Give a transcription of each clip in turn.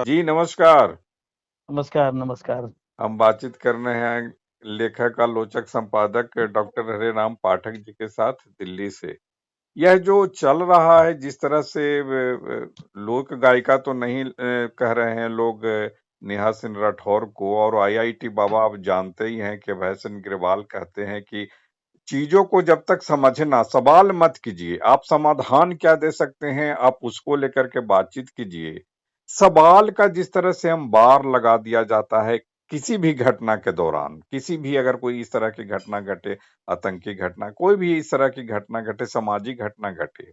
जी नमस्कार। नमस्कार, नमस्कार। हम बातचीत कर रहे हैं लेखक आलोचक संपादक डॉक्टर हरे राम पाठक जी के साथ दिल्ली से। यह जो चल रहा है जिस तरह से लोक गायिका तो नहीं कह रहे हैं लोग नेहा सिंह राठौर को, और आईआईटी बाबा आप जानते ही हैं कि अभय सिंह ग्रेवाल कहते हैं कि चीजों को जब तक समझना, सवाल मत कीजिए, आप समाधान क्या दे सकते हैं आप उसको लेकर के बातचीत कीजिए। सवाल का जिस तरह से हम बार लगा दिया जाता है किसी भी घटना के दौरान, किसी भी अगर कोई इस तरह की घटना घटे, आतंकी घटना, कोई भी इस तरह की घटना घटे, सामाजिक घटना घटे,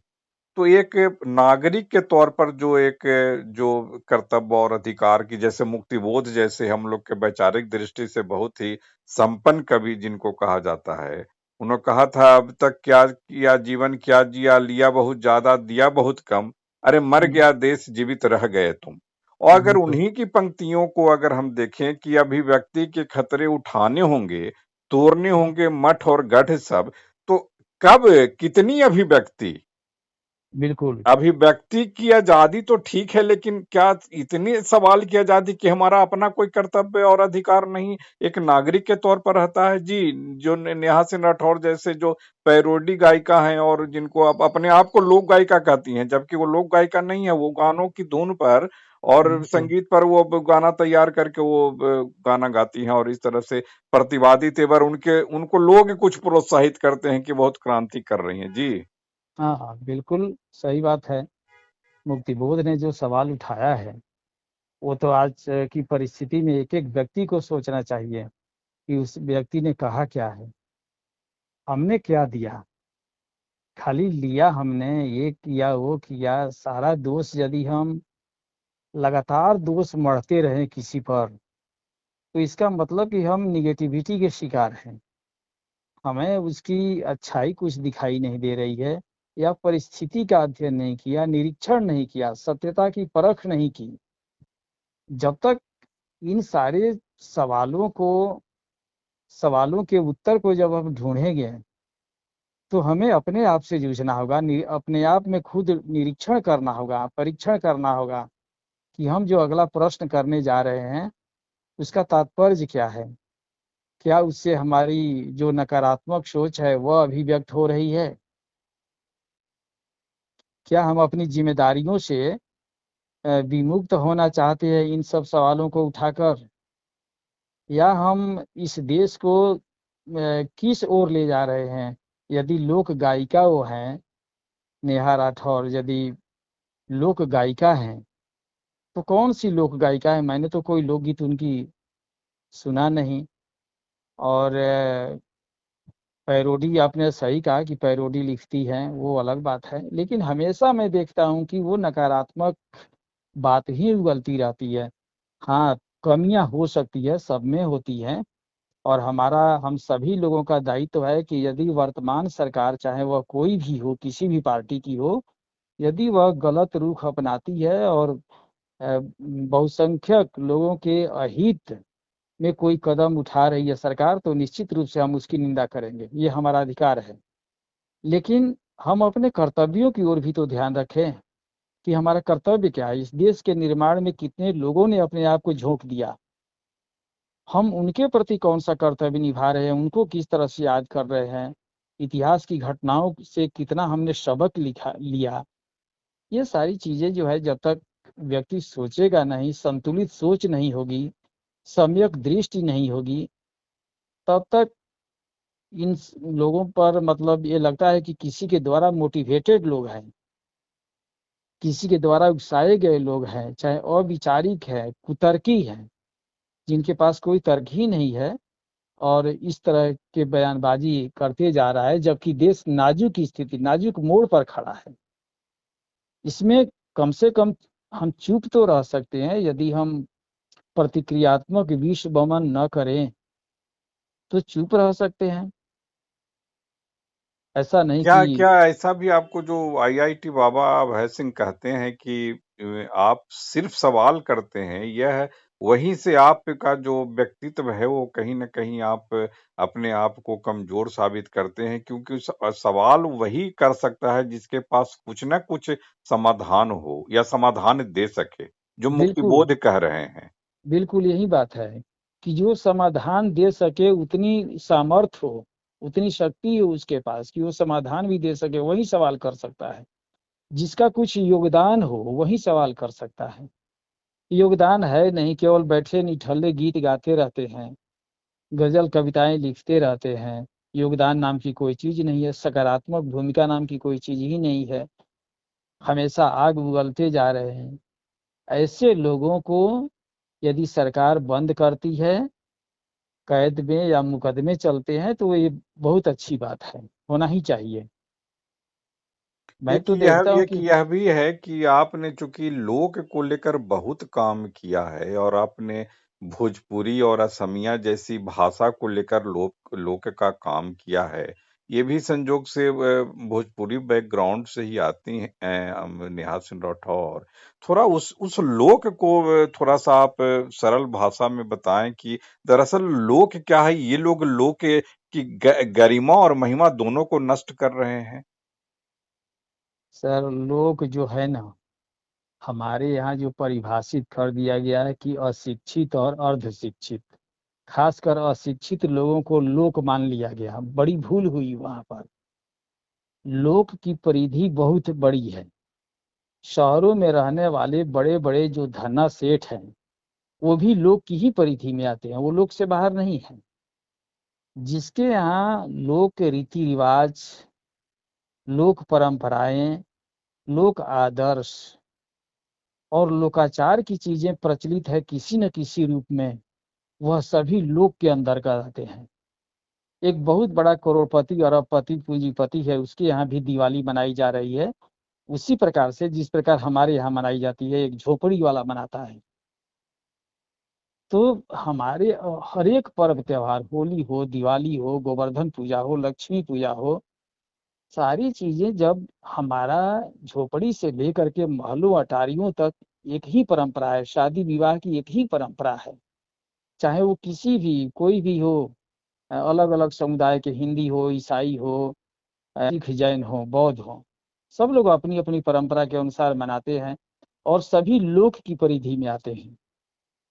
तो एक नागरिक के तौर पर जो एक जो कर्तव्य और अधिकार की, जैसे मुक्तिबोध जैसे हम लोग के वैचारिक दृष्टि से बहुत ही संपन्न कवि जिनको कहा जाता है, उन्होंने कहा था अब तक क्या किया जीवन क्या जिया, लिया बहुत ज्यादा दिया बहुत कम, अरे मर हुँ, गया देश जीवित रह गए तुम। और अगर बिल्कुल, उन्हीं की पंक्तियों को अगर हम देखें कि अभिव्यक्ति के खतरे उठाने होंगे, तोड़ने होंगे मठ और गढ़ सब, तो कब कितनी अभिव्यक्ति, बिल्कुल। अभिव्यक्ति की आजादी तो ठीक है, लेकिन क्या इतनी सवाल की आजादी कि हमारा अपना कोई कर्तव्य और अधिकार नहीं एक नागरिक के तौर पर रहता है? जी, जो नेहा सिंह राठौर जैसे जो पैरोडी गायिका हैं और जिनको आप अपने आप को लोक गायिका कहती हैं, जबकि वो लोक गायिका नहीं है, वो गानों की धुन पर और बिल्कुल, संगीत पर वो गाना तैयार करके वो गाना गाती हैं, और इस तरह से प्रतिवादी तेवर उनके उनको लोग कुछ प्रोत्साहित करते हैं कि बहुत क्रांति कर रही हैं। जी। हाँ, हाँ, बिल्कुल सही बात है। मुक्तिबोध ने जो सवाल उठाया है, वो तो आज की परिस्थिति में एक-एक व्यक्ति को सोचना चाहिए कि उस व्यक्ति ने कहा क्या है? हमने क्या दिया? खाली लिया हमने, ये किया, वो किया, सारा दोष यदि हम लगातार दोष मढ़ते रहें किसी पर, तो इसका मतलब कि हम नेगेटिविटी के शिकार हैं। हमें उसकी अच्छाई कुछ दिखाई नहीं दे रही है या परिस्थिति का अध्ययन नहीं किया, निरीक्षण नहीं किया, सत्यता की परख नहीं की। जब तक इन सारे सवालों को सवालों के उत्तर को जब हम ढूँढेंगे, तो हमें अपने आप से जूझना होगा, अपने आप में खुद निरीक्षण करना होगा, परीक्षण करना होगा कि हम जो अगला प्रश्न करने जा रहे हैं, उसका तात्पर्य क्या है? क्या उससे हमारी जो नकारात्मक सोच है, वह अभिव्यक्त हो रही है? क्या हम अपनी ज़िम्मेदारियों से विमुक्त होना चाहते हैं इन सब सवालों को उठाकर, या हम इस देश को किस ओर ले जा रहे हैं? यदि लोक गायिका वो हैं, नेहा राठौर यदि लोक गायिका हैं, तो कौन-सी लोक गायिका है? मैंने तो कोई लोकगीत उनकी सुना नहीं। और पैरोडी आपने सही कहा कि पैरोडी लिखती हैं, वो अलग बात है। लेकिन हमेशा मैं देखता हूँ कि वो नकारात्मक बात ही उगलती रहती है। हाँ, कमियाँ हो सकती है, सब में होती हैं, और हम सभी लोगों का दायित्व है कि यदि वर्तमान सरकार, चाहे वह कोई भी हो, किसी भी पार्टी की हो, यदि वह गलत रुख अपनाती है और बहुसंख्यक लोगों के अहित में कोई कदम उठा रही है सरकार, तो निश्चित रूप से हम उसकी निंदा करेंगे, ये हमारा अधिकार है। लेकिन हम अपने कर्तव्यों की ओर भी तो ध्यान रखें कि हमारा कर्तव्य क्या है? इस देश के निर्माण में कितने लोगों ने अपने आप को झोंक दिया। हम उनके प्रति कौन-सा कर्तव्य निभा रहे हैं, उनको किस तरह से याद कर रहे हैं, इतिहास की घटनाओं से कितना हमने सबक लिया। ये सारी चीज़ें जो है, जब तक व्यक्ति सोचेगा नहीं, संतुलित सोच नहीं होगी, सम्यक दृष्टि नहीं होगी, तब तक लोगों पर मतलब ये लगता है कि किसी के द्वारा मोटिवेटेड लोग हैं, किसी के द्वारा उकसाए गए लोग हैं, चाहे अविचारिक है, कुतर्की हैं, जिनके पास कोई तर्क ही नहीं है, और इस तरह के बयानबाजी करते जा रहा है, जबकि देश नाजुक स्थिति, नाजुक मोड़ पर खड़ा है। इसमें कम से कम हम चुप तो रह सकते हैं, यदि हम प्रतिक्रियात्मक विष वमन न करें, तो चुप रह सकते हैं। ऐसा नहीं क्या कि क्या ऐसा भी आपको जो आईआईटी बाबा अभय सिंह कहते हैं कि आप सिर्फ सवाल करते हैं, यह वहीं से आपका जो व्यक्तित्व है वो कहीं न कहीं आप अपने आप को कमजोर साबित करते हैं, क्योंकि सवाल वही कर सकता है जिसके पास कुछ न कुछ समाधान हो या समाधान दे सके। जो बिल्कुल, मुक्तिबोध कह रहे हैं। बिल्कुल यही बात है कि जो समाधान दे सके, उतनी सामर्थ्य हो, उतनी शक्ति हो उसके पास कि वो समाधान भी दे सके, वही सवाल कर सकता है। जिसका कुछ योगदान हो वही सवाल कर सकता है। योगदान है नहीं, केवल बैठे निठल्ले गीत गाते रहते हैं, गजल कविताएं लिखते रहते हैं। योगदान नाम की कोई चीज नहीं है, सकारात्मक भूमिका नाम की कोई चीज ही नहीं है। हमेशा आग उगलते जा रहे हैं। ऐसे लोगों को यदि सरकार बंद करती है, कैद में या मुकदमे चलते हैं, तो ये बहुत अच्छी बात है, होना ही चाहिए। मैं एक तो देखता हूँ एक कि यह भी है कि आपने चूंकि लोक को लेकर बहुत काम किया है और आपने भोजपुरी और असमिया जैसी भाषा को लेकर लोक लोक का काम किया है। ये भी संजोग से भोजपुरी बैकग्राउंड से ही आती हैं। नेहा सिंह राठौर, थोड़ा उस लोक को थोड़ा सा आप सरल भाषा में बताएं कि दरअसल लोक क्या है। ये लोग लोक की गरिमा और महिमा दोनों को नष्ट कर रहे हैं। सर, लोग जो है ना, हमारे यहाँ जो परिभाषित कर दिया गया है कि अशिक्षित और अर्ध शिक्षित, खासकर अशिक्षित लोगों को लोक मान लिया गया। बड़ी भूल हुई वहां पर। लोक की परिधि बहुत बड़ी है। शहरों में रहने वाले बड़े बड़े जो धन्ना सेठ हैं, वो भी लोक की ही परिधि में आते हैं, वो लोक से बाहर नहीं है। जिसके यहाँ लोक रीति रिवाज, लोक परंपराएं, लोक आदर्श और लोकाचार की चीजें प्रचलित है किसी न किसी रूप में, वह सभी लोक के अंदर का रहते हैं। एक बहुत बड़ा करोड़पति अरबपति पूंजीपति है, उसके यहाँ भी दिवाली मनाई जा रही है, उसी प्रकार से जिस प्रकार हमारे यहाँ मनाई जाती है, एक झोपड़ी वाला मनाता है। तो हमारे हर एक पर्व त्योहार, होली हो, दिवाली हो, गोवर्धन पूजा हो, लक्ष्मी पूजा हो, सारी चीजें जब हमारा झोपड़ी से लेकर के महलों अटारियों तक एक ही परंपरा है, शादी विवाह की एक ही परंपरा है। चाहे वो किसी भी कोई भी हो, अलग अलग समुदाय के, हिंदी हो, ईसाई हो, सिख, जैन हो, बौद्ध हो, सब लोग अपनी अपनी परंपरा के अनुसार मनाते हैं और सभी लोक की परिधि में आते हैं।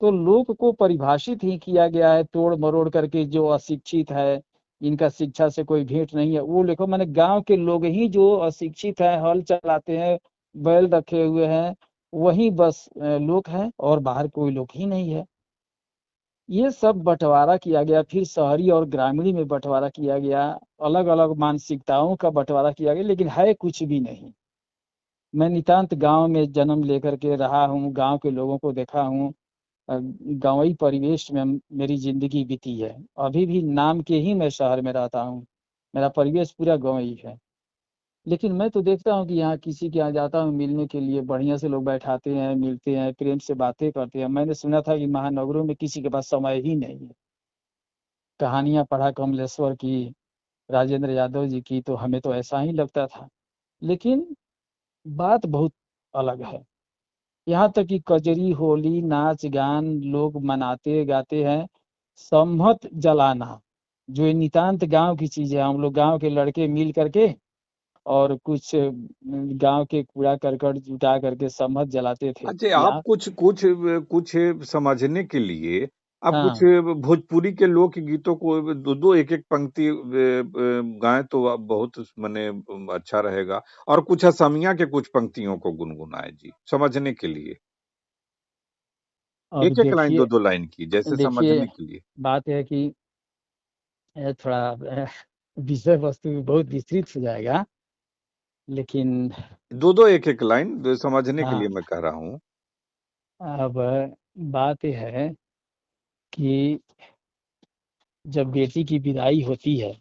तो लोक को परिभाषित ही किया गया है तोड़ मरोड़ करके। जो अशिक्षित है, इनका शिक्षा से कोई भेंट नहीं है, वो देखो, मैंने गांव के लोग ही जो अशिक्षित हैं, हल चलाते हैं, बैल रखे हुए हैं, वही बस लोक है, और बाहर कोई लोग ही नहीं है। ये सब बंटवारा किया गया, फिर शहरी और ग्रामीण में बंटवारा किया गया, अलग अलग मानसिकताओं का बंटवारा किया गया, लेकिन है कुछ भी नहीं। मैं नितांत गांव में जन्म लेकर के रहा हूँ, गांव के लोगों को देखा हूँ, गांवी परिवेश में मेरी जिंदगी बीती है। अभी भी नाम के ही मैं शहर में रहता हूँ, मेरा परिवेश पूरा गांवी है। लेकिन मैं तो देखता हूँ कि यहाँ किसी के यहाँ जाता हूँ मिलने के लिए, बढ़िया से लोग बैठाते हैं, मिलते हैं, प्रेम से बातें करते हैं। मैंने सुना था कि महानगरों में किसी के पास समय ही नहीं है। कहानियां पढ़ा कमलेश्वर की, राजेंद्र यादव जी की, तो हमें तो ऐसा ही लगता था। लेकिन बात बहुत अलग है। यहाँ तक कि कजरी, होली, नाच गान लोग मनाते गाते हैं। सम्मत जलाना, जो ये नितांत गांव की चीज है, हम लोग गांव के लड़के मिल करके और कुछ गांव के कूड़ा करकट जुटा करके सम्मत जलाते थे अच्छा, आप यहाँ। कुछ कुछ कुछ समझने के लिए आप कुछ हाँ, भोजपुरी के लोक गीतों को दो दो एक एक पंक्ति गाएं तो आप बहुत माने अच्छा रहेगा। और कुछ असमिया के कुछ पंक्तियों को गुनगुनाएं जी, समझने के लिए। अब एक एक लाइन दो देखिए, दो लाइन की, जैसे देखिए समझने के लिए। बात है कि थोड़ा विषय वस्तु बहुत विस्तृत हो जाएगा, लेकिन दो दो एक एक लाइन समझने के लिए हाँ, मैं कह रहा हूँ। अब बात यह है कि जब बेटी की विदाई होती है,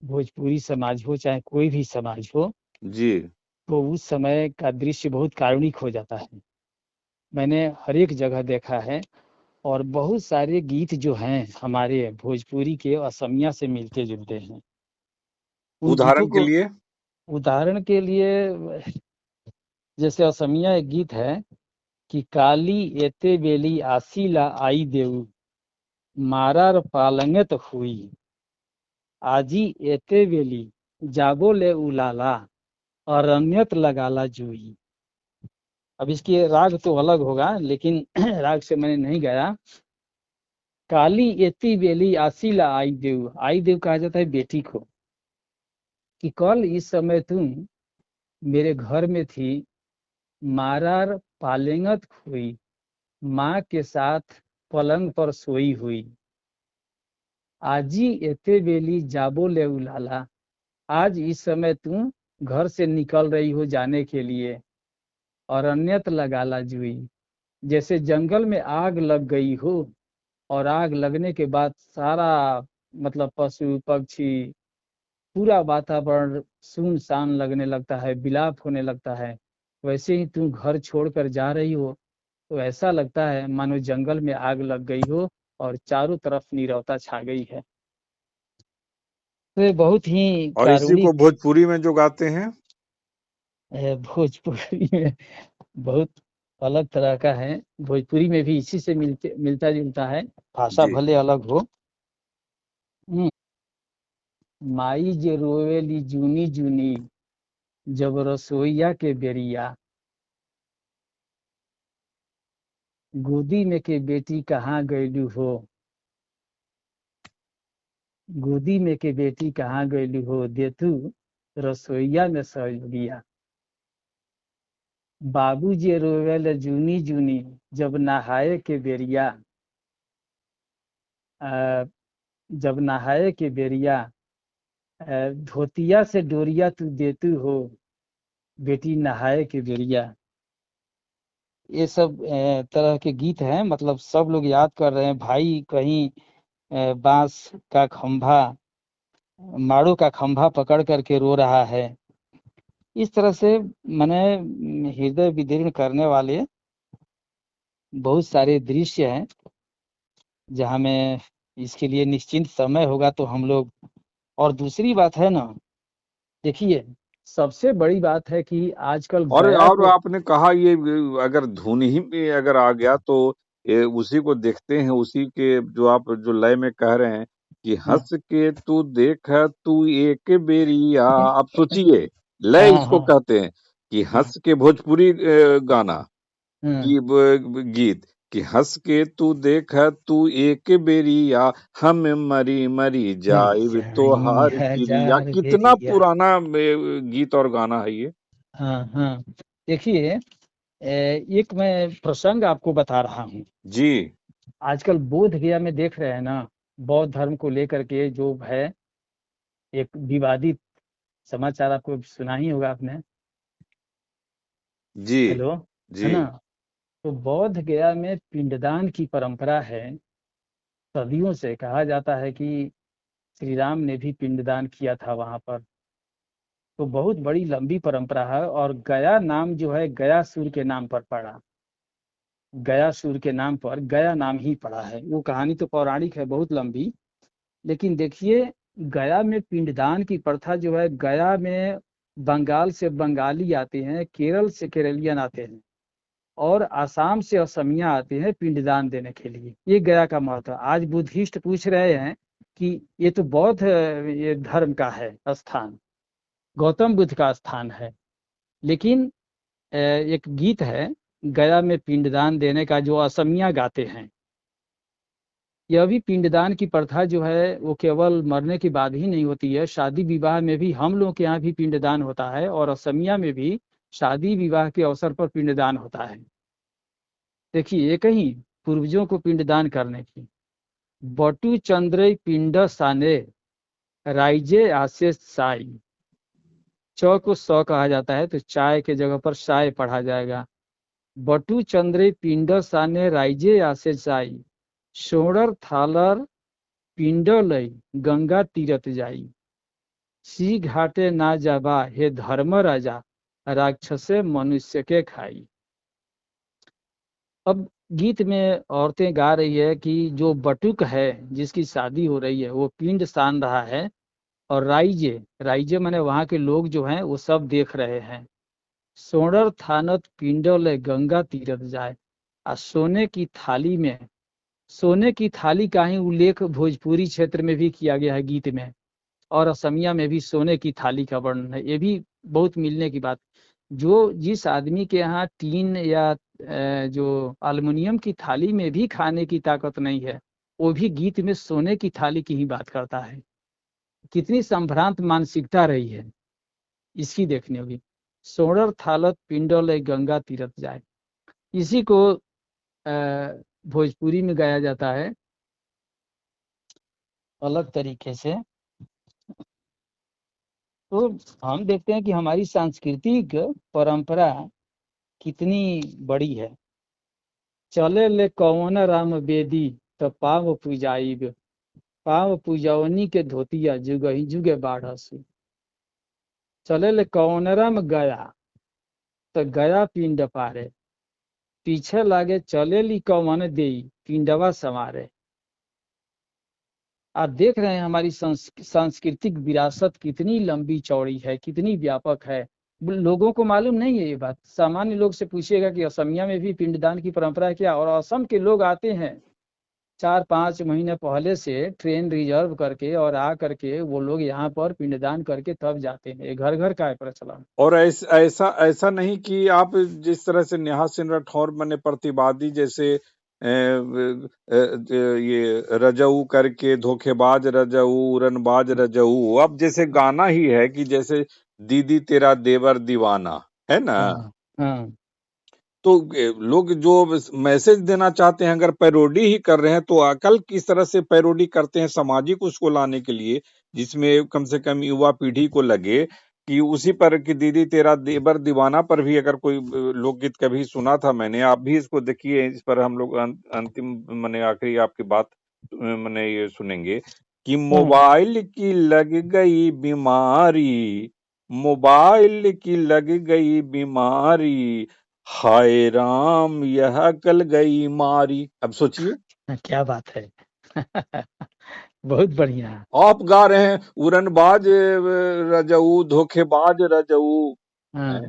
भोजपुरी समाज हो चाहे कोई भी समाज हो, जी। तो उस समय का दृश्य बहुत कारुणिक हो जाता है। मैंने हर एक जगह देखा है। और बहुत सारे गीत जो हैं हमारे भोजपुरी के, असमिया से मिलते जुलते हैं। उन गीतों उदाहरण के को, लिए। उदाहरण के लिए, जैसे असमिया एक गीत है कि काली एते बेली आसीला आई देऊ, मारार पालंगत हुई, आजी एते बेली जाबो ले उलाला, अरण्यत लगाला जुई। अब इसके राग तो अलग होगा, लेकिन राग से मैंने नहीं गाया। काली एती बेली आसीला आई देव कहा जाता है बेटी को, कि कल इस समय तुम मेरे घर में थी, मारार पालेंगत हुई, माँ के साथ पलंग पर सोई हुई। आजी एते बेली जाबो ले उलाला, आज इस समय तुम घर से निकल रही हो जाने के लिए। और अन्यत लगाला जुई, जैसे जंगल में आग लग गई हो, और आग लगने के बाद सारा मतलब पशु पक्षी पूरा वातावरण सुनसान लगने लगता है, विलाप होने लगता है। वैसे ही तुम घर छोड़कर जा रही हो, तो ऐसा लगता है मानो जंगल में आग लग गई हो और चारों तरफ नीरवता छा गई है। तो ये बहुत ही और इसी को कारुणिक भोजपुरी में जो गाते हैं। भोजपुरी में बहुत अलग तरह का है। भोजपुरी में भी इसी से मिलता जुलता है, भाषा जी। भले अलग हो। माई जे रोवेली जूनी जूनी, जब रसोईया के बेरिया, गोदी में के बेटी कहाँ गईलू हो, गोदी में के बेटी कहाँ गईलू हो, देतू रसोईया में सहयोगिया। बाबू जे रोवेल जूनी जूनी, जब नहाए के बेरिया, जब नहाए के बेरिया, धोतिया से डोरिया तू देतू हो, बेटी नहाए के बेरिया। ये सब तरह के गीत हैं, मतलब सब लोग याद कर रहे हैं। भाई कहीं बांस का खंभा, माड़ू का खंभा पकड़ करके रो रहा है। इस तरह से मैंने हृदय विदीर्ण करने वाले बहुत सारे दृश्य हैं, जहाँ में इसके लिए निश्चिंत समय होगा तो हम लोग। और दूसरी बात है ना, देखिए सबसे बड़ी बात है कि आजकल गया और के आपने कहा ये अगर धुन ही में अगर आ गया तो उसी को देखते हैं, उसी के जो आप जो लय में कह रहे हैं कि हाँ हंस के तू देख तू एक बेरिया। आप सोचिए, लय हाँ इसको हाँ कहते हैं कि हाँ हंस के भोजपुरी गाना हाँ, की गीत कि हंस के तू देख तू एक बेरिया, हम मरी मरी मरी जाए तो जाई हार किरिया। हजार कितना बेरिया। पुराना गीत और गाना है ये। हाँ हाँ, देखिए एक मैं प्रसंग आपको बता रहा हूँ। जी। आजकल बोध गया में देख रहे हैं ना, बौद्ध धर्म को लेकर के जो है एक विवादित समाचार, आपको सुना ही होगा आपने। जी। हेलो, है जी। ना। तो बौद्ध गया में पिंडदान की परंपरा है। सदियों से कहा जाता है कि श्री राम ने भी पिंडदान किया था वहां पर। तो बहुत बड़ी लंबी परंपरा है, और गया नाम जो है गया सूर्य के नाम पर पड़ा। गया सूर्य के नाम पर गया नाम ही पड़ा है। वो कहानी तो पौराणिक है, बहुत लंबी। लेकिन देखिए, गया में पिंडदान की प्रथा जो है, गया में बंगाल से बंगाली आते हैं, केरल से केरलियन आते हैं, और आसाम से असमिया आते हैं पिंडदान देने के लिए। ये गया का महत्व। आज बुद्धिस्ट पूछ रहे हैं कि ये तो बौद्ध ये धर्म का है स्थान, गौतम बुद्ध का स्थान है। लेकिन एक गीत है गया में पिंडदान देने का, जो असमिया गाते हैं। यह भी पिंडदान की प्रथा जो है वो केवल मरने के बाद ही नहीं होती है, शादी विवाह में भी हम लोग के यहाँ भी पिंडदान होता है, और असमिया में भी शादी विवाह के अवसर पर पिंडदान होता है। देखिए, एक ही पूर्वजों को पिंडदान करने की। बटू चंद्र पिंड साने, राइजे आशे साई। च को स कहा जाता है, तो चाय के जगह पर साय पढ़ा जाएगा। बटू चंद्र पिंड साने, राइजे आशे साई। सोड़र थालर पिंड लई, गंगा तीरथ जाई। सी घाटे ना जाबा, हे धर्म राजा, राक्षसे मनुष्य के खाई। अब गीत में औरतें गा रही है कि जो बटुक है, जिसकी शादी हो रही है, वो पिंड सान रहा है। और राइजे, राइजे माने वहां के लोग जो हैं वो सब देख रहे हैं। सोनर थानत पिंडल गंगा तीरथ जाए। आ सोने की थाली में, सोने की थाली का ही उल्लेख भोजपुरी क्षेत्र में भी किया गया है गीत में, और असमिया में भी सोने की थाली का वर्णन है। ये भी बहुत मिलने की बात। जो जिस आदमी के यहाँ टीन या जो एल्युमिनियम की थाली में भी खाने की ताकत नहीं है, वो भी गीत में सोने की थाली की ही बात करता है। कितनी संभ्रांत मानसिकता रही है इसकी देखनी होगी। सोणर थालत पिंडल गंगा तीरथ जाए, इसी को भोजपुरी में गाया जाता है अलग तरीके से। तो हम देखते हैं कि हमारी सांस्कृतिक परंपरा कितनी बड़ी है। चले ले कौन राम बेदी तो पाव पूजाइब, पाव पूजवनी के धोतिया जुगही जुगे बाढ़सु। चले ले कौन राम गया तो गया पिंड पारे, पीछे लागे चले ली कौन दे पिंडवा संवारे। आप देख रहे हैं हमारी सांस्कृतिक विरासत कितनी लंबी चौड़ी है, कितनी व्यापक है। लोगों को मालूम नहीं है ये बात। सामान्य लोग से पूछिएगा कि असमिया में भी पिंडदान की परंपरा है क्या, और असम के लोग आते हैं 4-5 महीने पहले से ट्रेन रिजर्व करके और आ करके वो लोग यहाँ पर पिंडदान करके तब जाते हैं। घर घर का है प्रचलन। और ऐसा ऐसा नहीं कि आप जिस तरह से नेहा सिंह राठौर मैंने प्रतिवादी जैसे ये रजऊ करके धोखेबाज रजऊ उड़नबाज रजऊ, अब जैसे गाना ही है कि जैसे दीदी तेरा देवर दीवाना है ना। हाँ हाँ तो लोग जो मैसेज देना चाहते हैं अगर पैरोडी ही कर रहे हैं तो अकल किस तरह से पैरोडी करते हैं सामाजिक उसको लाने के लिए, जिसमें कम से कम युवा पीढ़ी को लगे कि उसी पर कि दीदी तेरा देवर दीवाना पर भी अगर कोई लोकगीत कभी सुना था मैंने। आप भी इसको देखिए, इस पर हम लोग अंतिम मैंने आखिरी आपकी बात मैंने ये सुनेंगे कि हाँ। मोबाइल की लग गई बीमारी, मोबाइल की लग गई बीमारी, हाय राम यह कल गई मारी। अब सोचिए, क्या बात है। बहुत बढ़िया। आप गा रहे हैं उड़नबाज रजऊ धोखेबाज रजऊ। हाँ,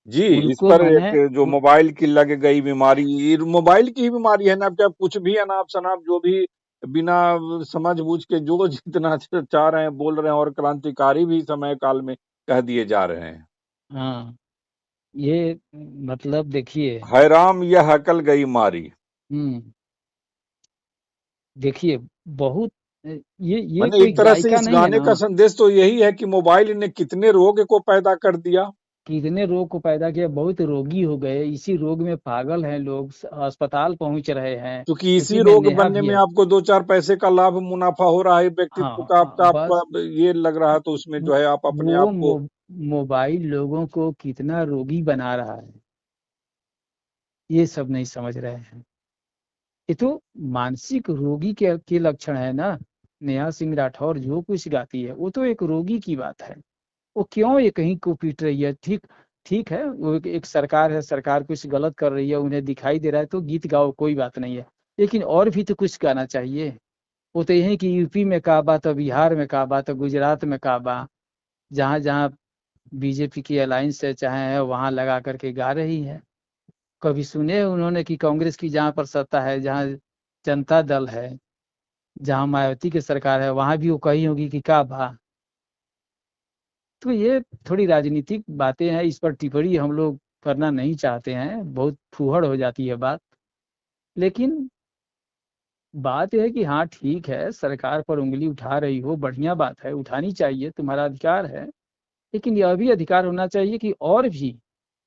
जी, इस उनको पर मैंने एक जो मोबाइल की लग गई बीमारी, ये मोबाइल की ही बीमारी है ना। क्या कुछ भी अनाप शनाप जो भी बिना समझ बूझ के जो जितना चाह रहे हैं बोल रहे हैं, और क्रांतिकारी भी समय काल में कह दिए जा रहे हैं। हाँ, ये मतलब देखिए। हाय राम यह अकल गई मारी। हम्म, देखिए बहुत ये मैंने कोई एक तरह से गायिका इस नहीं है गाने ना। का संदेश तो यही है कि मोबाइल ने कितने रोग को पैदा कर दिया। कितने रोग को पैदा किया, बहुत रोगी हो गए, इसी रोग में पागल हैं लोग, अस्पताल पहुंच रहे हैं। क्योंकि उसी इसी में रोग नेहा बनने भी में है। आपको 2-4 पैसे का लाभ मुनाफा हो रहा है, व्यक्तित्व हाँ का बस आपका ये लग रहा है, तो उसमें जो है आप अपने वो आप को। मोबाइल लोगों को कितना रोगी बना रहा है, ये सब नहीं समझ रहे हैं। ये तो मानसिक रोगी के लक्षण है ना। नेहा सिंह राठौर जो कुछ गाती है वो तो एक रोगी की बात है। वो क्यों ये कहीं को पीट रही है? ठीक ठीक है, वो एक सरकार है, सरकार कुछ गलत कर रही है, उन्हें दिखाई दे रहा है तो गीत गाओ, कोई बात नहीं है। लेकिन और भी तो कुछ गाना चाहिए। वो तो यही कि यूपी में काबा तो बिहार में काबा तो गुजरात में काबा, जहाँ जहाँ बीजेपी की अलायंस है चाहे है वहां लगा करके गा रही है। कभी सुने उन्होंने कि कांग्रेस की जहाँ पर सत्ता है, जहाँ जनता दल है, जहाँ मायावती की सरकार है, वहां भी वो कही होगी कि काबा। तो ये थोड़ी राजनीतिक बातें हैं, इस पर टिप्पणी हम लोग करना नहीं चाहते हैं, बहुत फूहड़ हो जाती है बात। लेकिन बात यह है कि हाँ ठीक है, सरकार पर उंगली उठा रही हो, बढ़िया बात है, उठानी चाहिए, तुम्हारा अधिकार है। लेकिन यह भी अधिकार होना चाहिए कि और भी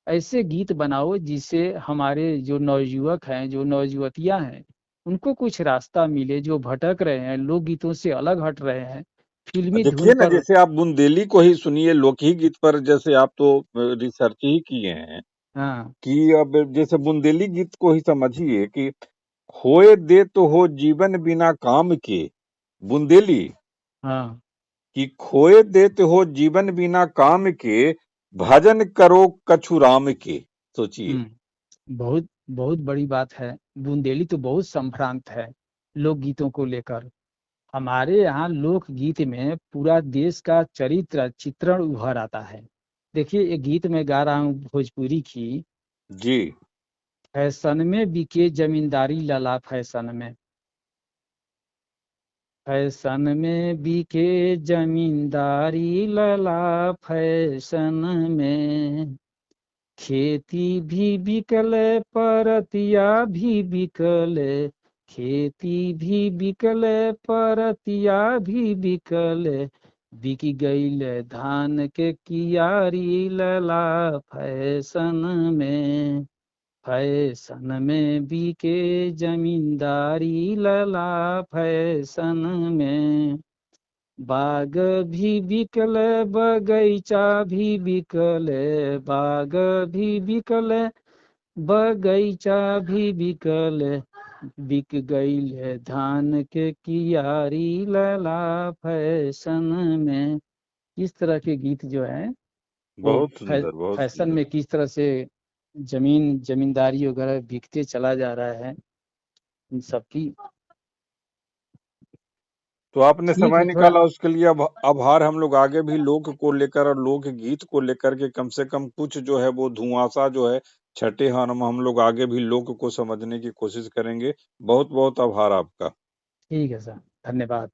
ऐसे गीत बनाओ जिससे हमारे जो नवयुवक हैं, जो नवयुवतियां हैं, उनको कुछ रास्ता मिले, जो भटक रहे हैं, लोक गीतों से अलग हट रहे हैं, फिल्मी देखिए धुन ना, पर। जैसे आप बुंदेली को ही सुनिए, लोक ही गीत पर जैसे आप तो रिसर्च ही किए हैं हाँ कि अब जैसे बुंदेली गीत को ही समझिए कि खोए दे तो हो जीवन बिना काम के, बुंदेली हाँ। कि खोए देते हो जीवन बिना काम के, भजन करो कछु राम के। सोचिए। बहुत बहुत बड़ी बात है। बुंदेली तो बहुत संभ्रांत है लोकगीतों को लेकर। हमारे यहाँ लोकगीत में पूरा देश का चरित्र चित्रण उभर आता है। देखिए एक गीत में गा रहा हूँ भोजपुरी की। जी। फैशन में बिके जमींदारी लला फैशन में, फैशन में बिके जमींदारी लला, फैशन में खेती भी बिकल, परतिया भी बिकल, खेती भी बिकल, परतिया भी बिकल, बिक गईल धान के कियारी लला, फैशन में। फैशन में बिके जमींदारी लला, फैशन में बाग भी बिकल, बगैचा भी बिकल, बाग भी बिकल, बगैचा भी बिकल, बिक गईल धान के कियारी लला, फैशन में। इस तरह के गीत जो है वो बहुत सुंदर, बहुत फैशन सुंदर। में किस तरह से जमींदारी वगैरह बिकते चला जा रहा है, इन सबकी। तो आपने ठीक समय है, थोड़ा निकाला उसके लिए, अब आभार। हम लोग आगे भी लोक को लेकर और लोक गीत को लेकर के कम से कम कुछ जो है वो धुआंसा जो है छठे, हम लोग आगे भी लोक को समझने की कोशिश करेंगे। बहुत बहुत आभार आपका। ठीक है सर, धन्यवाद।